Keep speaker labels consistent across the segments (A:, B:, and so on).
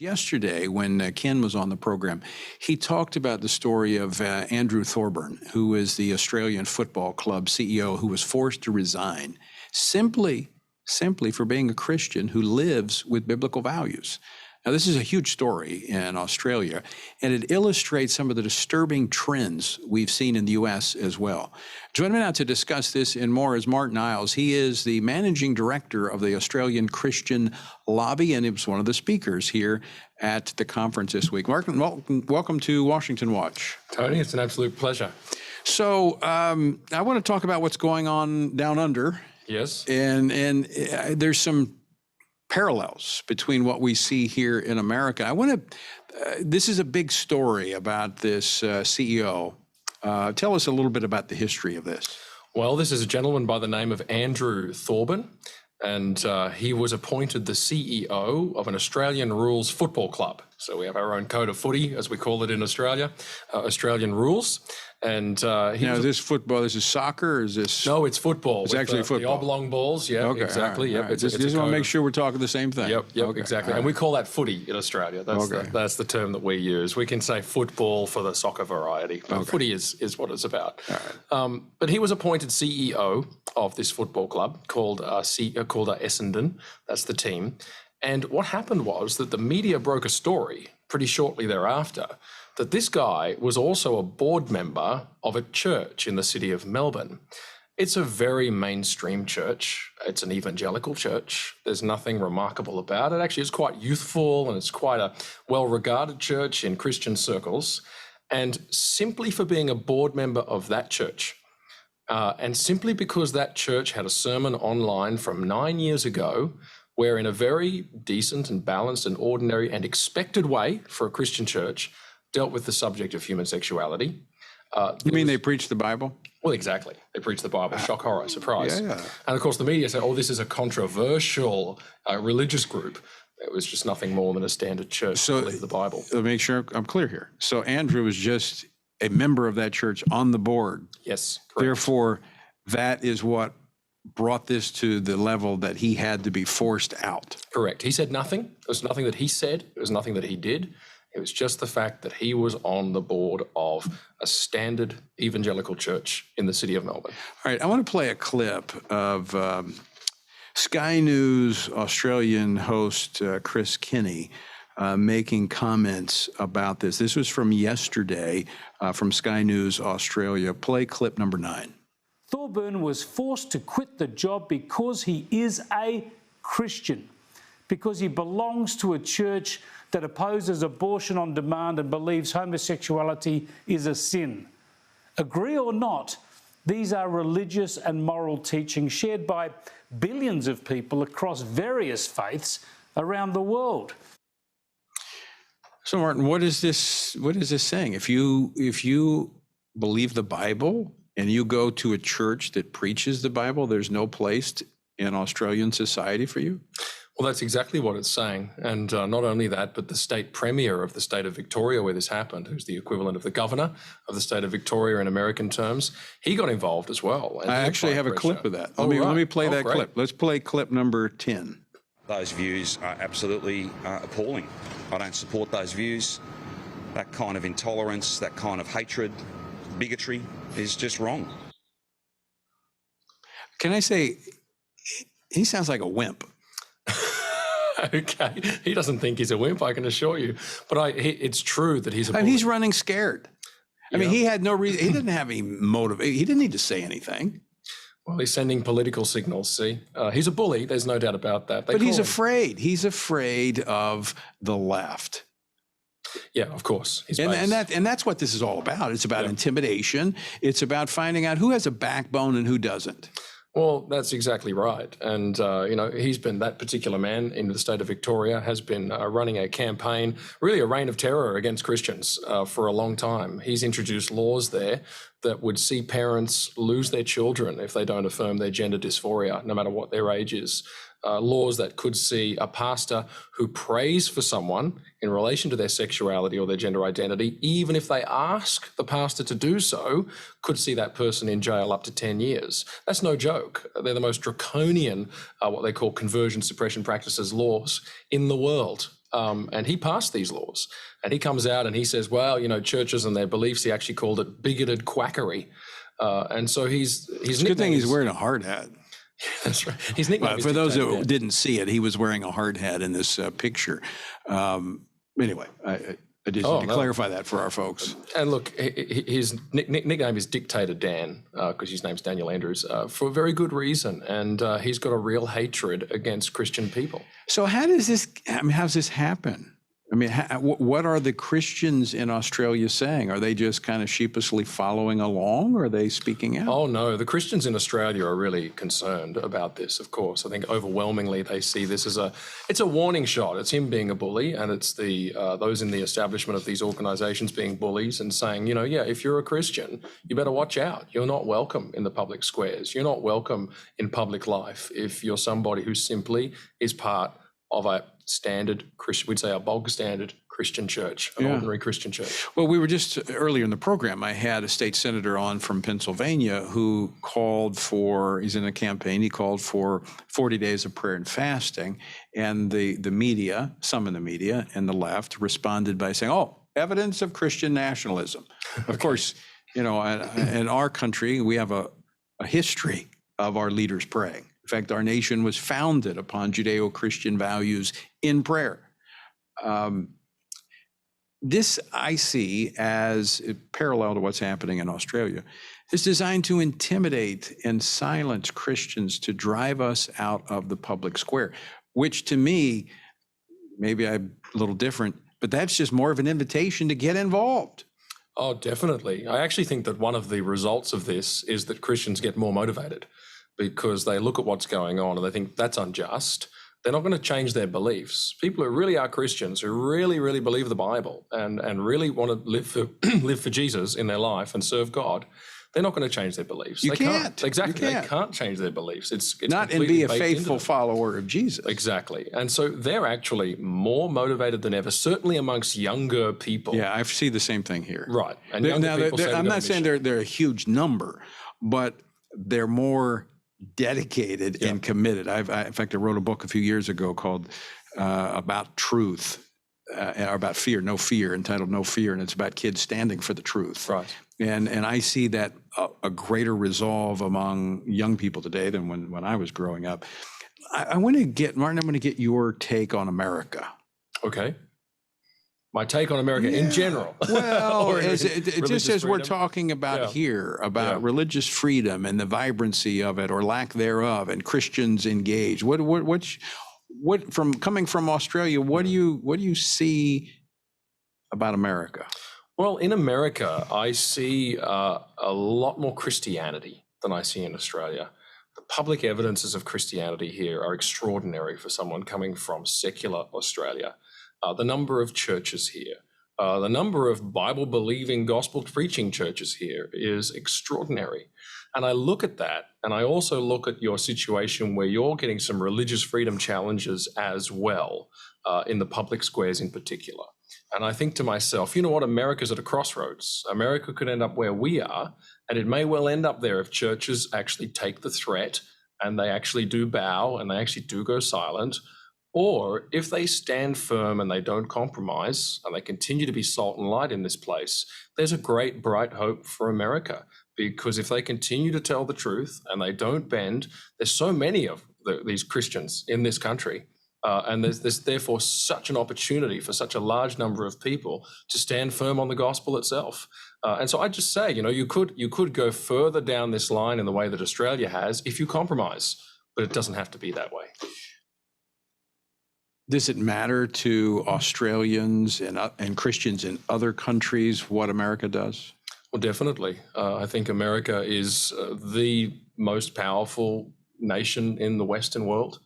A: Yesterday, when Ken was on the program, he talked about the story of Andrew Thorburn, who is the Australian Football Club CEO, who was forced to resign simply for being a Christian who lives with biblical values. Now, this is a huge story in Australia, and it illustrates some of the disturbing trends we've seen in the U.S. as well. Joining me now to discuss this and more is Martyn Iles. He is the managing director of the Australian Christian Lobby, and he was one of the speakers here at the conference this week. Martyn, welcome to Washington Watch.
B: Tony, it's an absolute pleasure.
A: So I want to talk about what's going on down under.
B: Yes.
A: And there's some parallels between what we see here in America. I want to, this is a big story about this CEO. Tell us a little bit about the history of this.
B: Well, this is a gentleman by the name of Andrew Thorburn, and he was appointed the CEO of an Australian rules football club. So we have our own code of footy, as we call it in Australia, Australian rules. And
A: is this football? This is soccer? Or is this?
B: No, it's football.
A: It's actually football.
B: The oblong balls. Yeah,
A: okay,
B: exactly.
A: All right,
B: Yep.
A: Just want to make sure we're talking the same thing.
B: Yep.
A: Okay,
B: Exactly. And we call that footy in Australia. That's the term that we use. We can say football for the soccer variety, but footy is what it's about.
A: All right.
B: But he was appointed CEO of this football club called Essendon. That's the team. And what happened was that the media broke a story pretty shortly thereafter that this guy was also a board member of a church in the city of Melbourne. It's a very mainstream church. It's an evangelical church. There's nothing remarkable about it. Actually, it's quite youthful and it's quite a well-regarded church in Christian circles. And simply for being a board member of that church, and simply because that church had a sermon online from 9 years ago, where in a very decent and balanced and ordinary and expected way for a Christian church, dealt with the subject of human sexuality.
A: You mean they preach the Bible?
B: Well, exactly. They preach the Bible. Shock, horror, surprise.
A: Yeah.
B: And of course, the media said, oh, this is a controversial religious group. It was just nothing more than a standard church to believe the Bible.
A: To make sure I'm clear here. So Andrew was just a member of that church on the board.
B: Yes, correct.
A: Therefore, that is what brought this to the level that he had to be forced out.
B: Correct. He said nothing. There was nothing that he said. It was nothing that he did. It was just the fact that he was on the board of a standard evangelical church in the city of Melbourne.
A: All right, I want to play a clip of Sky News Australian host Chris Kinney making comments about this. This was from yesterday from Sky News Australia. Play clip number 9.
C: Thorburn was forced to quit the job because he is a Christian, because he belongs to a church that opposes abortion on demand and believes homosexuality is a sin. Agree or not, these are religious and moral teachings shared by billions of people across various faiths around the world.
A: So, Martyn, what is this saying? If you believe the Bible and you go to a church that preaches the Bible, there's no place in Australian society for you?
B: Well, that's exactly what it's saying. And not only that, but the state premier of the state of Victoria, where this happened, who's the equivalent of the governor of the state of Victoria in American terms, he got involved as well.
A: I actually have a clip of that. Let me play that clip. Let's play clip number 10.
D: Those views are absolutely appalling. I don't support those views. That kind of intolerance, that kind of hatred, bigotry is just wrong.
A: Can I say, he sounds like a wimp.
B: Okay, he doesn't think he's a wimp, I can assure you. But it's true that he's a bully.
A: He's running scared. I mean, he had no reason. He didn't have any motive. He didn't need to say anything.
B: Well, he's sending political signals, see? He's a bully, there's no doubt about that.
A: But he's afraid. He's afraid of the left.
B: Yeah, of course.
A: And that's what this is all about. It's about intimidation. It's about finding out who has a backbone and who doesn't.
B: Well, that's exactly right. And, that particular man in the state of Victoria has been running a campaign, really a reign of terror against Christians for a long time. He's introduced laws there that would see parents lose their children if they don't affirm their gender dysphoria, no matter what their age is. Laws that could see a pastor who prays for someone in relation to their sexuality or their gender identity, even if they ask the pastor to do so, could see that person in jail up to 10 years. That's no joke. They're the most draconian, what they call conversion suppression practices laws in the world. And he passed these laws. And he comes out and he says, well, churches and their beliefs, he actually called it bigoted quackery. And so his
A: It's a good thing he's wearing a hard hat.
B: That's right. His nickname is
A: For those
B: Dictator
A: who
B: Dan.
A: didn't see it, he was wearing a hard hat in this picture. Anyway, I just need to clarify that for our folks.
B: And look, his nickname is Dictator Dan, because his name's Daniel Andrews, for a very good reason. And he's got a real hatred against Christian people.
A: So how's this happen? I mean, what are the Christians in Australia saying? Are they just kind of sheepishly following along, or are they speaking out?
B: Oh, no. The Christians in Australia are really concerned about this, of course. I think overwhelmingly they see this as it's a warning shot. It's him being a bully, and it's those in the establishment of these organisations being bullies and saying, if you're a Christian, you better watch out. You're not welcome in the public squares. You're not welcome in public life if you're somebody who simply is part of a standard Christian, we'd say a bog standard Christian church, an ordinary Christian church.
A: Well, we were just earlier in the program, I had a state senator on from Pennsylvania who he's in a campaign, he called for 40 days of prayer and fasting. And the media, some in the media and the left responded by saying, evidence of Christian nationalism. Of course, in our country, we have a history of our leaders praying. In fact, our nation was founded upon Judeo-Christian values in prayer. This I see as parallel to what's happening in Australia. It's designed to intimidate and silence Christians to drive us out of the public square, which to me, maybe I'm a little different, but that's just more of an invitation to get involved.
B: Oh, definitely. I actually think that one of the results of this is that Christians get more motivated, because they look at what's going on and they think that's unjust. They're not going to change their beliefs. People who really are Christians, who really, really believe the Bible and really want to live for Jesus in their life and serve God, they're not going to change their beliefs.
A: They can't.
B: Exactly.
A: You can't.
B: They can't change their beliefs. It's
A: not and be a faithful follower of Jesus.
B: Exactly. And so they're actually more motivated than ever, certainly amongst younger people.
A: Yeah, I see the same thing here.
B: Right. And younger people say
A: I'm not saying they're a huge number, but they're more dedicated and committed. In fact, I wrote a book a few years ago called about truth, about fear, no fear, entitled No Fear, and it's about kids standing for the truth.
B: Right.
A: And I see that a greater resolve among young people today than when I was growing up. I want to get, Martyn, I'm going to get your take on America.
B: Okay. My take on America in general.
A: Well, just as we're
B: freedom.
A: talking about here, about religious freedom and the vibrancy of it or lack thereof, and Christians engaged. What from coming from Australia, what do you see about America?
B: Well, in America, I see a lot more Christianity than I see in Australia. The public evidences of Christianity here are extraordinary for someone coming from secular Australia. The number of churches here, the number of Bible-believing, gospel-preaching churches here is extraordinary. And I look at that, and I also look at your situation where you're getting some religious freedom challenges as well, in the public squares in particular. And I think to myself, you know what, America's at a crossroads. America could end up where we are, and it may well end up there if churches actually take the threat and they actually do bow and they actually do go silent. Or if they stand firm and they don't compromise and they continue to be salt and light in this place, there's a great bright hope for America. Because if they continue to tell the truth and they don't bend, there's so many of these Christians in this country. And there's therefore such an opportunity for such a large number of people to stand firm on the gospel itself. And so I just say, you could go further down this line in the way that Australia has if you compromise, but it doesn't have to be that way.
A: Does it matter to Australians and Christians in other countries what America does?
B: Well, definitely. I think America is the most powerful nation in the Western world.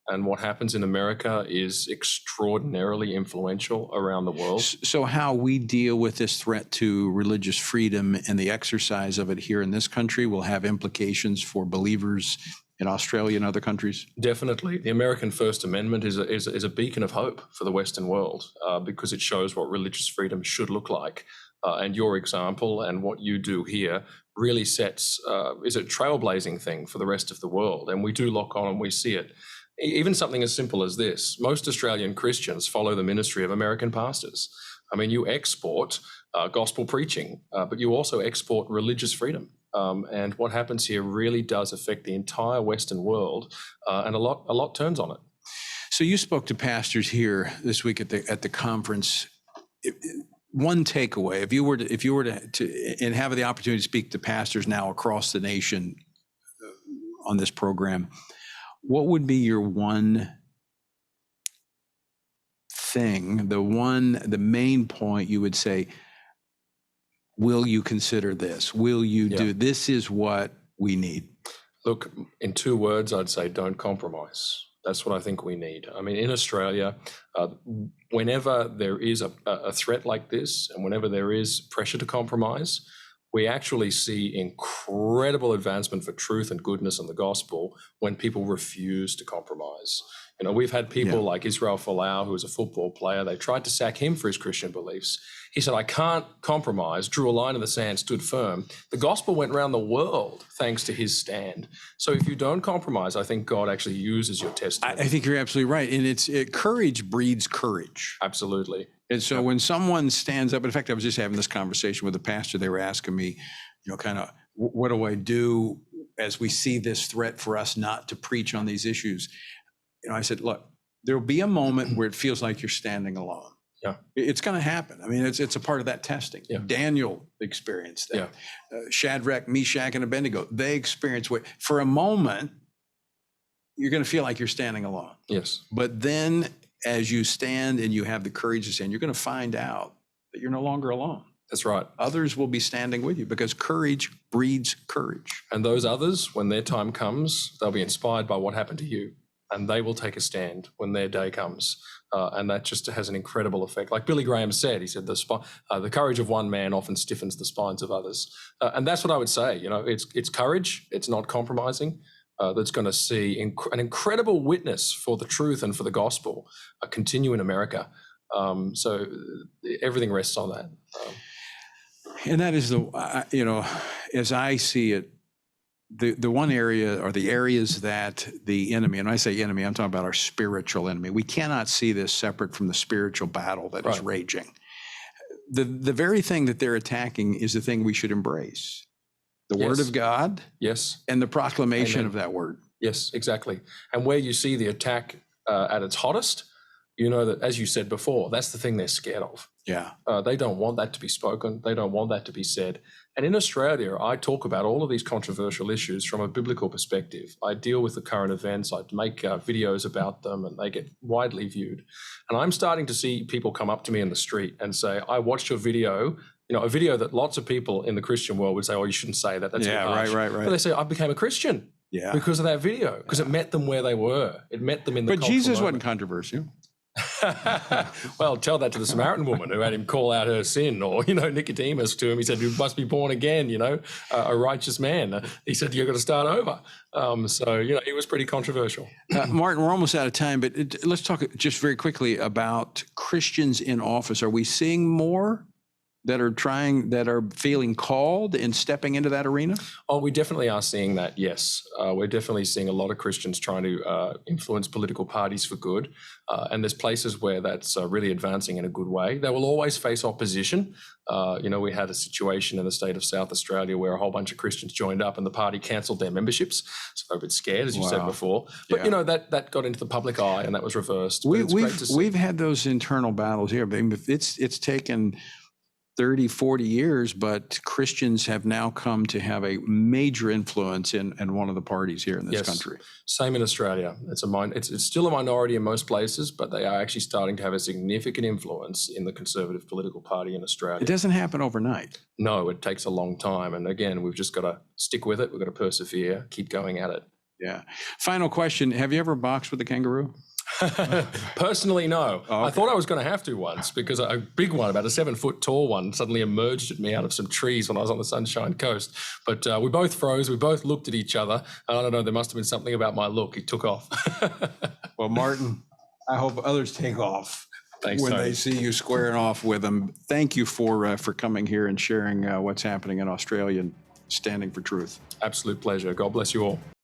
B: And what happens in America is extraordinarily influential around the world.
A: So how we deal with this threat to religious freedom and the exercise of it here in this country will have implications for believers in Australia and other countries?
B: Definitely. The American First Amendment is a beacon of hope for the Western world because it shows what religious freedom should look like. And your example and what you do here really is a trailblazing thing for the rest of the world. And we do lock on and we see it. Even something as simple as this. Most Australian Christians follow the ministry of American pastors. I mean, you export gospel preaching, but you also export religious freedom. And what happens here really does affect the entire Western world, and a lot turns on it.
A: So you spoke to pastors here this week at the conference. One takeaway, if you were to and have the opportunity to speak to pastors now across the nation on this program, what would be your one thing, the main point you would say, will you consider this? Will you do, this is what we need?
B: Look, in 2 words, I'd say don't compromise. That's what I think we need. I mean, in Australia, whenever there is a threat like this and whenever there is pressure to compromise, we actually see incredible advancement for truth and goodness and the gospel when people refuse to compromise. You know, we've had people like Israel Folau, who was a football player. They tried to sack him for his Christian beliefs. He said, I can't compromise, drew a line in the sand, stood firm. The gospel went around the world thanks to his stand. So if you don't compromise, I think God actually uses your testimony.
A: I think you're absolutely right. And courage breeds courage.
B: Absolutely.
A: And so when someone stands up, in fact, I was just having this conversation with a pastor. They were asking me, kind of, what do I do as we see this threat for us not to preach on these issues? I said, look, there'll be a moment where it feels like you're standing alone.
B: Yeah,
A: it's going to happen. I mean, it's a part of that testing.
B: Yeah.
A: Daniel experienced that. Shadrach, Meshach, and Abednego, they experienced what, for a moment, you're going to feel like you're standing alone.
B: Yes.
A: But then as you stand and you have the courage to stand, you're going to find out that you're no longer alone.
B: That's right.
A: Others will be standing with you because courage breeds courage.
B: And those others, when their time comes, they'll be inspired by what happened to you. And they will take a stand when their day comes. And that just has an incredible effect. Like Billy Graham said, he said, the courage of one man often stiffens the spines of others. And that's what I would say. It's courage. It's not compromising. That's going to see an incredible witness for the truth and for the gospel continue in America. So everything rests on that.
A: And that is as I see it, the one area or the areas that the enemy, and when I say enemy, I'm talking about our spiritual enemy. We cannot see this separate from the spiritual battle that is raging. The very thing that they're attacking is the thing we should embrace. The word of God.
B: Yes.
A: And the proclamation of that word.
B: Yes, exactly. And where you see the attack at its hottest, you know that, as you said before, that's the thing they're scared of.
A: Yeah.
B: They don't want that to be spoken. They don't want that to be said. And in Australia, I talk about all of these controversial issues from a biblical perspective. I deal with the current events. I make videos about them, and they get widely viewed. And I'm starting to see people come up to me in the street and say, I watched your video, a video that lots of people in the Christian world would say, oh, you shouldn't say that. That's harsh.
A: Right.
B: But they say, I became a Christian because of that video, because it met them where they were. It met them in the cultural
A: Jesus
B: moment.
A: wasn't controversial.
B: Well, tell that to the Samaritan woman who had him call out her sin, or, Nicodemus to him. He said, you must be born again, a righteous man. He said, you've got to start over. So, it was pretty controversial.
A: Martyn, we're almost out of time, but let's talk just very quickly about Christians in office. Are we seeing more that are feeling called and stepping into that arena?
B: Oh, we definitely are seeing that, yes. We're definitely seeing a lot of Christians trying to influence political parties for good. And there's places where that's really advancing in a good way. They will always face opposition. We had a situation in the state of South Australia where a whole bunch of Christians joined up and the party cancelled their memberships. So they're a bit scared, as you said before. But, that got into the public eye and that was reversed.
A: We've had those internal battles here. It's taken 30, 40 years, but Christians have now come to have a major influence in one of the parties here in this country.
B: Same in Australia. It's still a minority in most places, but they are actually starting to have a significant influence in the Conservative political party in Australia.
A: It doesn't happen overnight.
B: No, it takes a long time. And again, we've just got to stick with it. We've got to persevere, keep going at it.
A: Yeah. Final question. Have you ever boxed with a kangaroo?
B: Personally, no.
A: Oh, okay.
B: I thought I was going to have to once because a big one, about a 7-foot tall one, suddenly emerged at me out of some trees when I was on the Sunshine Coast. But we both froze. We both looked at each other. And I don't know, there must have been something about my look. He took off.
A: Well, Martyn, I hope others take off.
B: Thanks,
A: when
B: Tony.
A: they see you squaring off with them. Thank you for coming here and sharing what's happening in Australia and standing for truth.
B: Absolute pleasure. God bless you all.